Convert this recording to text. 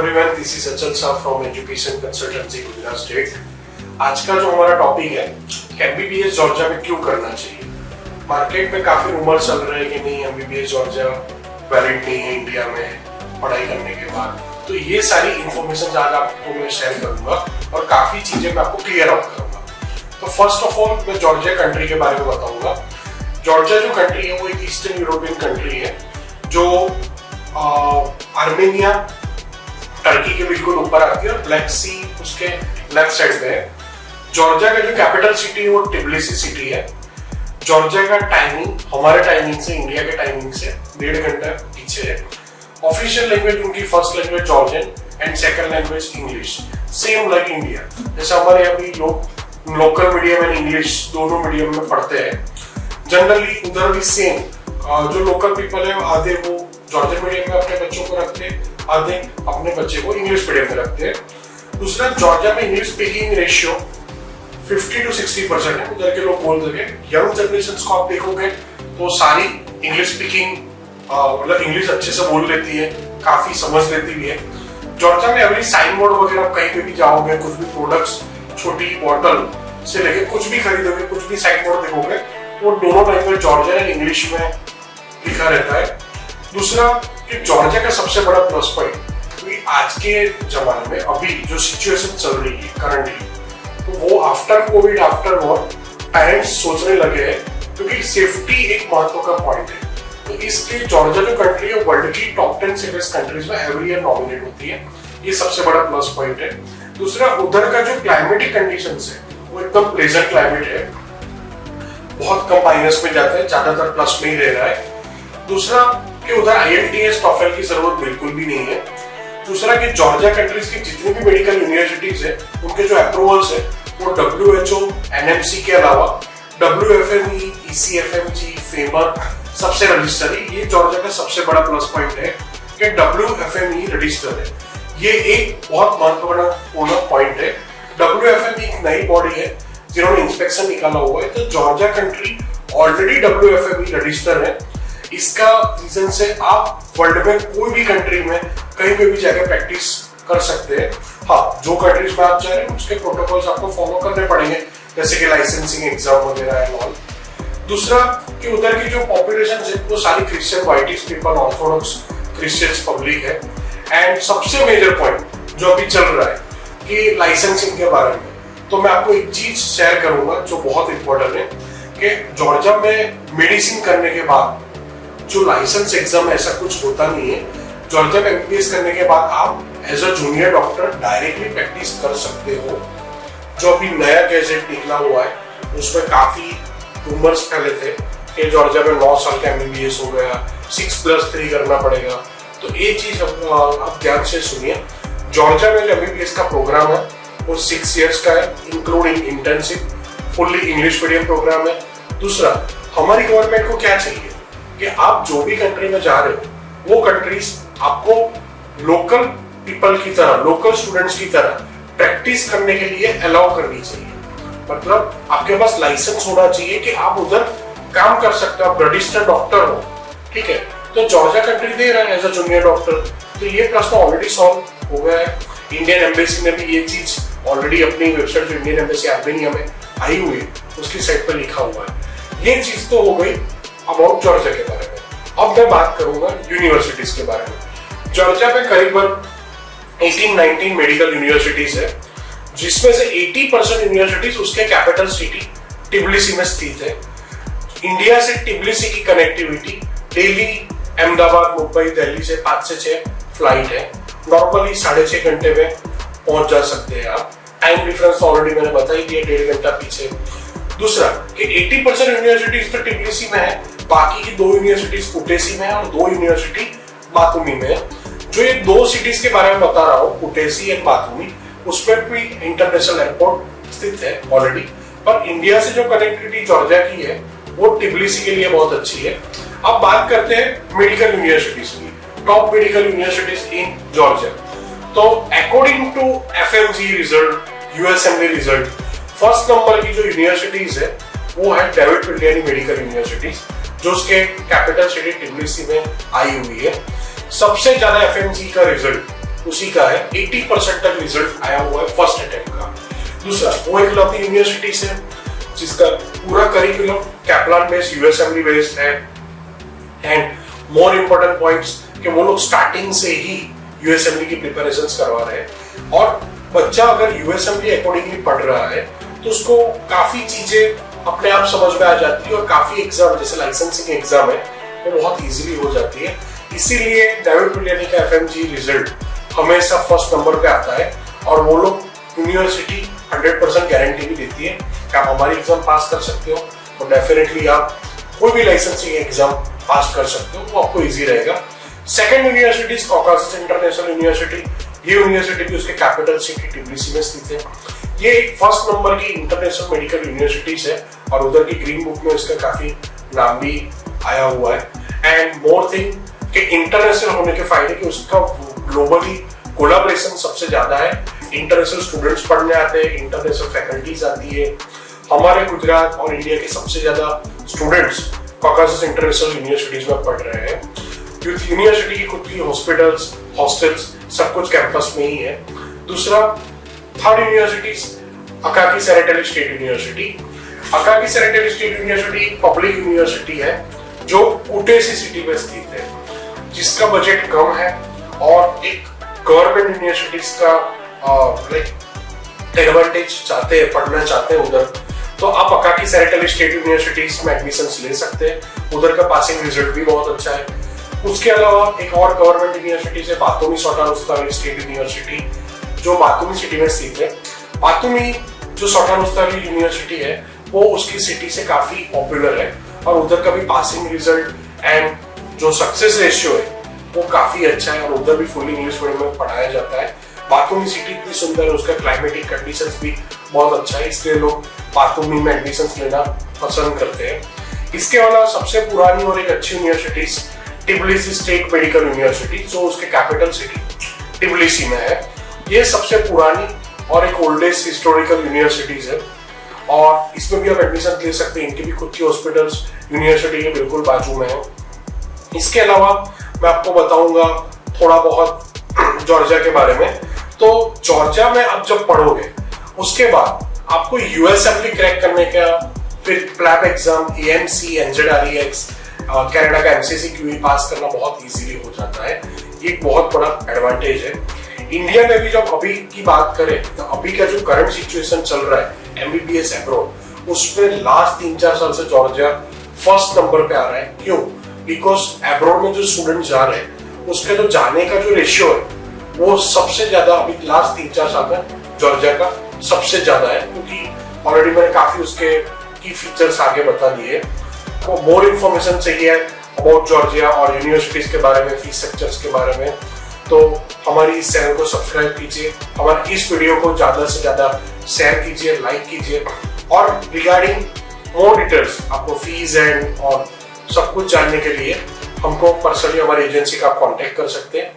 everyone, this is Achal Shah from Education Consultancy Gujarat state. आज का जो हमारा टॉपिक है कि एमबीबीएस जॉर्जिया में क्यों करना चाहिए। मार्केट में काफी रूमर चल रहे हैं कि नहीं एमबीबीएस जॉर्जिया वैलिड नहीं है इंडिया में पढ़ाई करने के बाद। तो ये सारी इंफॉर्मेशन आज आपको मैं शेयर करूंगा और काफी चीजें मैं आपको क्लियर आउट करूंगा। तो फर्स्ट ऑफ ऑल मैं जॉर्जिया कंट्री के बारे में बताऊंगा। जॉर्जिया जो कंट्री है वो एक ईस्टर्न यूरोपियन कंट्री है जो आर्मेनिया टर्की के बिल्कुल ऊपर आती है और ब्लैक सी उसके लेफ्ट साइड पे है। जॉर्जिया का जो कैपिटल सिटी है वो टिबिलिसी सिटी है। जॉर्जिया का टाइमिंग हमारे टाइमिंग से इंडिया के टाइमिंग से 1.5 घंटा पीछे है। ऑफिशियल लैंग्वेज उनकी first language Georgian and second language English, same like India. जैसे हमारे यहाँ भी लोग लोकल मीडियम एंड इंग्लिश दोनों मीडियम में पढ़ते हैं। जनरली उधर भी सेम जो लोकल पीपल है आधे वो जॉर्जियन मीडियम में अपने बच्चों को रखते हैं, आधे अपने बच्चे को इंग्लिश मीडियम में रखते हैं। दूसरा, जॉर्जिया में इंग्लिश स्पीकिंग रेशियो 50 to 60% है। उधर के लोग बोल देंगे यंग जनरेशन को आप देखोगे तो सारी इंग्लिश स्पीकिंग मतलब इंग्लिश अच्छे से बोल लेती है, काफी समझ लेती भी है। जॉर्जिया में एवरी साइन बोर्ड वगैरह कहीं पे भी जाओगे, कुछ भी प्रोडक्ट्स छोटी बॉटल से लेके कुछ भी खरीदोगे, कुछ भी साइन बोर्ड देखोगे वो दोनों लैंग्वेज जॉर्जियन एंड इंग्लिश में लिखा रहता है। दूसरा कि जॉर्जिया का सबसे बड़ा प्लस पॉइंट कि आज के जमाने में अभी जो सिचुएशन चल रही है करंटली, तो वो after Covid after war parents सोचने लगे हैं क्योंकि सेफ्टी एक महत्व का पॉइंट है। तो इसलिए जॉर्जिया जो कंट्री है वर्ल्ड की टॉप 10 सेफेस्ट कंट्रीज में एवरी ईयर नॉमिनेट होती है। ये सबसे बड़ा प्लस पॉइंट है। दूसरा, उधर का जो क्लाइमेटिक कंडीशंस है वो एकदम प्लेजेंट क्लाइमेट है, बहुत कम माइनस में जाते हैं, ज्यादातर प्लस में ही रह रहा है। दूसरा कि उधर IELTS टॉफेल की जरूरत बिल्कुल भी नहीं है। दूसरा कि जॉर्जिया कंट्रीज की जितनी भी मेडिकल यूनिवर्सिटीज है उनके जो अप्रूवल्स है वो WHO, NMC के अलावा WFME, ECFMG, FEMA सबसे रजिस्टर है। ये जॉर्जिया का सबसे बड़ा प्लस पॉइंट है कि WFME रजिस्टर है। ये एक बहुत महत्वपूर्ण पॉइंट है। WFME एक नई बॉडी है जिन्होंने इंस्पेक्शन निकाला हुआ है, तो Georgia country already WFME register है। इसका रीजन से आप वर्ल्ड में कोई भी कंट्री में कहीं पे भी जाकर प्रैक्टिस कर सकते हैं। हाँ, जो कंट्रीज में आप जा रहे हैं उसके प्रोटोकॉल्स आपको फॉलो करने पड़ेंगे, जैसे कि लाइसेंसिंग एग्जाम वगैरह एंड ऑल। दूसरा कि उधर की जो पॉपुलेशन है वो सारी Christian whitish people, Orthodox Christians public है। एंड सबसे मेजर पॉइंट जो अभी चल रहा है कि लाइसेंसिंग के बारे में, तो मैं आपको एक चीज शेयर करूंगा जो बहुत इंपॉर्टेंट है कि जॉर्जिया में मेडिसिन करने के बाद जो लाइसेंस एग्जाम ऐसा कुछ होता नहीं है। जॉर्जिया में MBBS करने के बाद आप as a junior doctor directly practice कर सकते हो। जो अभी नया गैजेट निकला हुआ है उसमें काफी रूमर्स फैले थे कि जॉर्जिया में 9 साल का MBBS हो गया, 6+3 करना पड़ेगा। तो ये चीज आप ध्यान से सुनिए। जॉर्जिया में जो MBBS का प्रोग्राम है वो 6 इयर्स का है, including internship, fully English medium program है। दूसरा, हमारी गवर्नमेंट को क्या चाहिए कि आप जो भी कंट्री में जा रहे हो वो कंट्रीज आपको लोकल पीपल की तरह, लोकल स्टूडेंट्स की तरह प्रैक्टिस करने के लिए अलाउ करनी चाहिए। मतलब आपके पास लाइसेंस होना चाहिए कि आप उधर काम कर सकते हो, आप रजिस्टर्ड डॉक्टर हो, ठीक है। तो जॉर्जिया कंट्री दे रहा है एज अ जूनियर डॉक्टर, तो ये प्रश्न ऑलरेडी सॉल्व हो गया है। इंडियन एम्बेसी ने भी ये चीज ऑलरेडी अपनी वेबसाइट जो इंडियन एम्बेसी आर्मेनिया में आई हुई है उसकी साइट पर लिखा हुआ है। ये चीज तो हो गई अबाउट जॉर्जिया के बारे में। अब मैं बात करूंगा यूनिवर्सिटीज के बारे में। जॉर्जिया में करीबन 18-19 मेडिकल यूनिवर्सिटीज है, जिसमें से 80% यूनिवर्सिटीज उसके कैपिटल सिटी टिबिलिसी में स्थित है। इंडिया से टिबिलिसी की कनेक्टिविटी दिल्ली, अहमदाबाद, मुंबई, दिल्ली से 5 से 6 फ्लाइट है। नॉर्मली 6.5 घंटे में पहुंच जा सकते हैं आप। टाइम डिफरेंस ऑलरेडी मैंने बता ही दिया, 1.5 घंटा पीछे। दूसरा कि 80% यूनिवर्सिटीज तो टिबिलिसी में है, बाकी की 2 यूनिवर्सिटीज कुटेसी में है और 2 यूनिवर्सिटी बातुमी में है। जो ये 2 सिटीज के बारे में बता रहा हूँ, कुटेसी एंड बातुमी, उसमें भी इंटरनेशनल एयरपोर्ट स्थित है ऑलरेडी। पर इंडिया से जो कनेक्टिविटी जॉर्जिया की है वो टिबिलिसी के लिए बहुत अच्छी है। अब बात करते हैं मेडिकल यूनिवर्सिटीज की, top medical universities in Georgia. तो according to FMG result, USMLE result, first number की जो यूनिवर्सिटीज है वो है डेविड पिल्डियानी मेडिकल यूनिवर्सिटीज, जो उसके कैपिटल सिटी टिबिलिसी में आई हुई है। सबसे ज्यादा FMG का रिजल्ट उसी का है, 80% तक रिजल्ट आया हुआ है फर्स्ट अटेम्प्ट का। दूसरा वो एक लवली यूनिवर्सिटी से जिसका पूरा करिकुलम कैपलान बेस्ड, यूएसएमली बेस्ड है। एंड मोर इम्पोर्टेंट पॉइंट्स कि वो लोग स्टार्टिंग से ही यूएसएमली की प्रिपरेशंस करवा रहे हैं, और बच्चा अगर यूएसएमली अकॉर्डिंगली पढ़ रहा है तो उसको काफी चीजें अपने आप समझ में आ जाती है, और काफी एग्जाम जैसे लाइसेंसिंग एग्जाम है वो बहुत इजीली हो जाती है। इसीलिए डेविड विलियनी का एफएमजी रिजल्ट हमेशा फर्स्ट नंबर पे आता है, और वो लोग यूनिवर्सिटी 100% गारंटी भी देती है कि आप हमारी एग्जाम पास कर सकते हो, तो डेफिनेटली आप कोई भी लाइसेंसिंग एग्जाम पास कर सकते हो, वो आपको इजी रहेगा। Second university Caucasus international university, ये यूनिवर्सिटी भी उसके कैपिटल सिटी टिब्लिसी में स्थित है। ये एक फर्स्ट नंबर की इंटरनेशनल मेडिकल यूनिवर्सिटीज है, और उधर की ग्रीन बुक में इसका काफी नाम भी आया हुआ है। एंड मोर थिंग कि इंटरनेशनल होने के फायदे कि उसका ग्लोबली कोलैबोरेशन सबसे ज्यादा है, इंटरनेशनल स्टूडेंट्स पढ़ने आते हैं, इंटरनेशनल फैकल्टीज आती है। हमारे गुजरात और इंडिया के सबसे ज्यादा स्टूडेंट्स कॉकासस इंटरनेशनल यूनिवर्सिटीज में पढ़ रहे हैं। यूनिवर्सिटी की खुद की हॉस्पिटल्स, हॉस्टल्स सब कुछ कैंपस में ही है। दूसरा third universities Akaki Tsereteli state university. Akaki Tsereteli state university public university है जो कुटेसी सिटी में स्थित है, जिसका बजट कम है, और एक गवर्नमेंट यूनिवर्सिटीज का एडवांटेज चाहते हैं, पढ़ना चाहते हैं उधर, तो आप अकाकी सेरेटली स्टेट यूनिवर्सिटीज में एडमिशंस ले सकते हैं। उधर का पासिंग रिजल्ट भी बहुत अच्छा है। उसके अलावा एक और गवर्नमेंट यूनिवर्सिटी है बातुमी सोटानुस्तारी स्टेट यूनिवर्सिटी, जो बातुमी सिटी में स्थित है। बातुमी जो सोटानुस्तारी यूनिवर्सिटी है वो उसकी सिटी से काफी पॉपुलर है, और उधर का भी पासिंग रिजल्ट एंड जो सक्सेस रेशियो है वो काफी अच्छा है, और उधर भी फुल इंग्लिश मीडियम में पढ़ाया जाता है। बातुमी सिटी इतनी सुंदर है, उसका क्लाइमेटिक कंडीशंस भी बहुत अच्छा है, इसलिए लोग बातुमी में एडमिशंस लेना पसंद करते हैं। इसके अलावा सबसे पुरानी और एक अच्छी यूनिवर्सिटी टिब्लिसी स्टेट मेडिकल यूनिवर्सिटी, जो उसके कैपिटल सिटी टिब्लिसी में है। ये सबसे पुरानी और एक ओल्डेस्ट हिस्टोरिकल यूनिवर्सिटीज है, और इसमें भी आप एडमिशन ले सकते हैं। इनकी भी खुद की हॉस्पिटल्स यूनिवर्सिटी के बिल्कुल बाजू में है। इसके अलावा मैं आपको बताऊंगा थोड़ा बहुत जॉर्जिया के बारे में। तो जॉर्जिया में आप जब पढ़ोगे उसके बाद आपको यूएसएमली क्रैक करने का, फिर प्लैब एग्जाम, एएमसी, एनजेडआरईएक्स, कनाडा का एमसीसी क्यूई पास करना बहुत इजीली हो जाता है। ये एक बहुत बड़ा एडवांटेज है। इंडिया में भी जब अभी की बात करें तो अभी का जो करंट सिचुएशन चल रहा है एमबीबीएस एब्रॉड, उसमें लास्ट 3-4 साल से जॉर्जिया फर्स्ट नंबर पे आ रहा है। क्यों? बिकॉज एब्रॉड में जो स्टूडेंट जा रहे हैं उसके जो जाने का जो रेशियो है वो सबसे ज्यादा अभी लास्ट 3-4 साल में जॉर्जिया का सबसे ज्यादा है, क्योंकि ऑलरेडी मैंने काफी उसके की फीचर्स आगे बता दिए। तो मोर इन्फॉर्मेशन चाहिए अबाउट जॉर्जिया और यूनिवर्सिटीज के बारे में, फीस स्ट्रक्चर्स के बारे में, तो हमारी इस चैनल को सब्सक्राइब कीजिए, हमारी इस वीडियो को ज्यादा से ज्यादा शेयर कीजिए, लाइक कीजिए, और रिगार्डिंग मोर डिटेल्स आपको फीस एंड और सब कुछ जानने के लिए हमको पर्सनली हमारी एजेंसी का आप कॉन्टेक्ट कर सकते हैं।